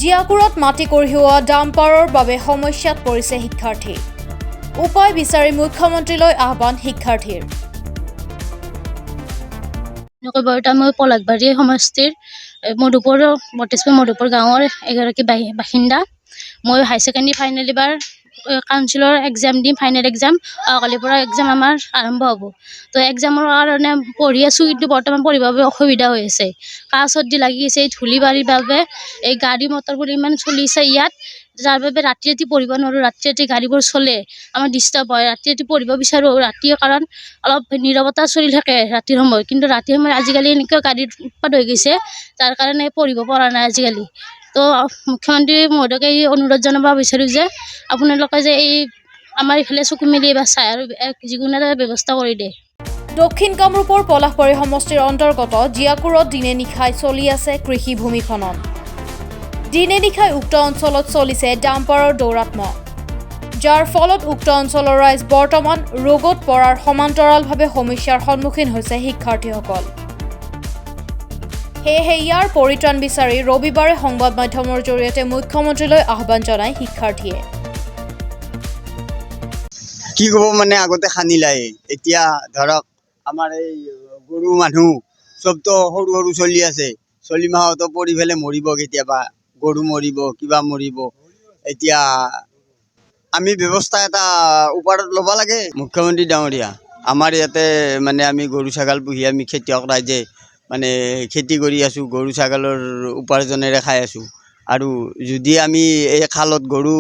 জিয়াকুৰত মাটি কঢ়িওৱা ডাম্পাৰৰ বাবে সমস্যাত পৰিছে শিক্ষাৰ্থী। উপায় বিচাৰি মুখ্যমন্ত্ৰীলৈ আহ্বান শিক্ষাৰ্থীৰ। মই পলাশবাৰী সমষ্টিৰ মধুপুৰ গাঁৱৰ এগৰাকী বাসিন্দা। মই হাই ছেকেণ্ডেৰী ফাইনেল এবাৰ কাউন্সিলৰ এক্সাম দিম, ফাইনেল এক্সাম। কালিৰ পৰা এক্সাম আমাৰ আৰম্ভ হ'ব। তো এক্সামৰ কাৰণে পঢ়ি আছোঁ, কিন্তু বৰ্তমান পঢ়িবৰ বাবে অসুবিধা হৈ আছে। কাহ চৰ্দি লাগি আছে, এই ধূলি বালিৰ বাবে এই গাড়ী মটৰবোৰ ইমান চলিছে ইয়াত, যাৰ বাবে ৰাতি পঢ়িব নোৱাৰোঁ। ৰাতি গাড়ীবোৰ চলে, আমাৰ ডিষ্টাৰ্ব হয়। ৰাতি পঢ়িব বিচাৰোঁ, ৰাতি কাৰণ অলপ নীৰৱতা চলি থাকে ৰাতিৰ সময়ত, কিন্তু ৰাতিৰ সময়ত আজিকালি এনেকুৱা গাড়ীৰ উৎপাত হৈ গৈছে, যাৰ কাৰণে পঢ়িব পৰা নাই আজিকালি। তো মুখ্যমন্ত্ৰী মহোদয়কে এই অনুৰোধ জনাব বিচাৰোঁ যে আপোনালোকে যে এই আমাৰ এইফালে চকু মেলি বা চাই আৰু যিকোনো এটা ব্যৱস্থা কৰি দিয়ে। দক্ষিণ কামৰূপৰ পলাশবাৰী সমষ্টিৰ অন্তৰ্গত জিয়াকুৰত দিনে নিশাই চলি আছে কৃষি ভূমি খনন। দিনে নিশাই উক্ত অঞ্চলত চলিছে ডাম্পাৰৰ দৌৰাত্ম্য, যাৰ ফলত উক্ত অঞ্চলৰ ৰাইজ বৰ্তমান ৰোগত পৰাৰ সমান্তৰালভাৱে সমস্যাৰ সন্মুখীন হৈছে শিক্ষাৰ্থীসকল। সেয়েহে ইয়াৰ পৰিত্ৰাণ বিচাৰি ৰবিবাৰে সংবাদ মাধ্যমৰ জৰিয়তে মুখ্যমন্ত্ৰীলৈ আহ্বান জনায় শিক্ষাৰ্থীয়ে। কি ক'ব মানে, আগতে খান্দিলাই, এতিয়া ধৰক আমাৰ এই গৰু মানুহ চবতো সৰু সৰু চলি আছে, চলি মাহতো পৰি পেলাই মৰিব, কেতিয়াবা গৰু মৰিব, কিবা মৰিব। এতিয়া আমি ব্যৱস্থা এটা ওপৰত ল'ব লাগে। মুখ্যমন্ত্ৰী ডাঙৰীয়া, আমাৰ ইয়াতে মানে আমি গৰু ছাগল পুহি আমি খেতিয়ক ৰাইজে মানে খেতি কৰি আছোঁ, গৰু ছাগলৰ উপাৰ্জনেৰে খাই আছোঁ। আৰু যদি আমি এই খালত গৰু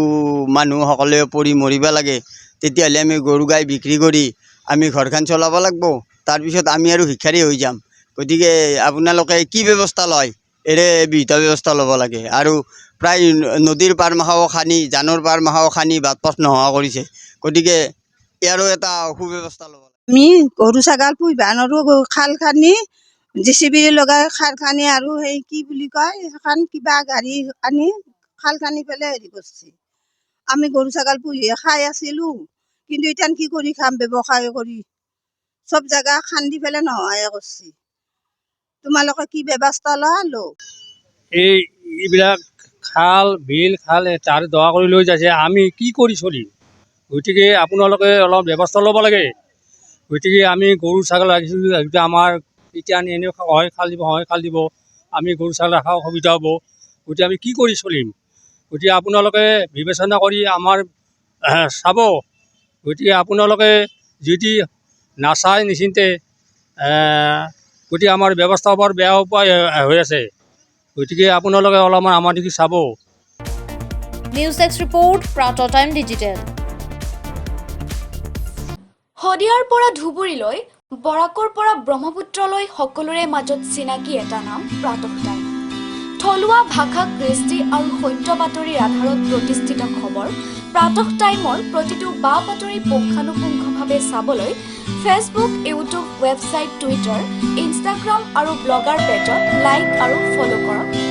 মানুহসকলে পৰি মৰিব লাগে, তেতিয়াহ'লে আমি গৰু গাই বিক্ৰী কৰি আমি ঘৰখন চলাব লাগিব। তাৰপিছত আমি আৰু ভিক্ষাৰী হৈ যাম। গতিকে আপোনালোকে কি ব্যৱস্থা লয়, এৰে বিহিত ব্যৱস্থা ল'ব লাগে। আৰু প্ৰায় নদীৰ পাৰ মাখাও খান্দি, জানৰ পাৰ মাখাও খান্দি বাট পথ নোহোৱা কৰিছে। গতিকে ইয়াৰো এটা সুব্যৱস্থা ল'ব লাগে। আমি গৰু ছাগল পুহিব নোৱাৰোঁ, খাল খান্দি JCB লগাই খাল খান্দি আৰু সেই কি বুলি কয় সেইখন কিবা গাড়ী আনি খাল খান্দি পেলাই হেৰি কৰিছে। আমি গৰু ছাগল পুহিয়ে খাই আছিলোঁ, কিন্তু এতিয়া কি কৰি খাম, ব্যৱসায় কৰি চব জেগা খান্দি পেলাই নোহোৱাই কৰিছে। তোমালোকে কি ব্যৱস্থা লোৱা? এইবিলাক খাল বিল তাৰ দৱা কৰি লৈ যাইছে, আমি কি কৰি চলিম? গতিকে আপোনালোকে অলপ ব্যৱস্থা ল'ব লাগে। গতিকে আমি গৰু ছাগল ৰাখিছোঁ, আমাৰ এতিয়া এনেও হয় খাল দিব, আমি গৰু ছাগল ৰখা অসুবিধা হ'ব। গতিকে আমি কি কৰি চলিম? গতিকে আপোনালোকে বিবেচনা কৰি আমাৰ চাব। গতিকে আপোনালোকে যদি নাচায় নিচিন্তে, গতিকে আমাৰ ব্যৱস্থা বৰ বেয়া উপায় হৈ আছে। গতিকে আপোনালোকে অলপমান আমাৰ দেখি চাব। News desk report, Pratah Time Digital. শদিয়াৰ পৰা ধুবুৰীলৈ, বৰাকৰ পৰা ব্ৰহ্মপুত্ৰলৈ সকলোৰে মাজত চিনাকি এটা নাম প্ৰাতঃ টাইম। থলুৱা ভাষা, কৃষ্টি আৰু সত্য বাতৰিৰ আধাৰত প্ৰতিষ্ঠিত খবৰ প্ৰাতঃ টাইমৰ প্ৰতিটো বা বাতৰি পুংখানুপুংখভাৱে চাবলৈ Facebook, YouTube, website, Twitter, Instagram আৰু ব্লগাৰ পেজত লাইক আৰু ফ'ল' কৰক।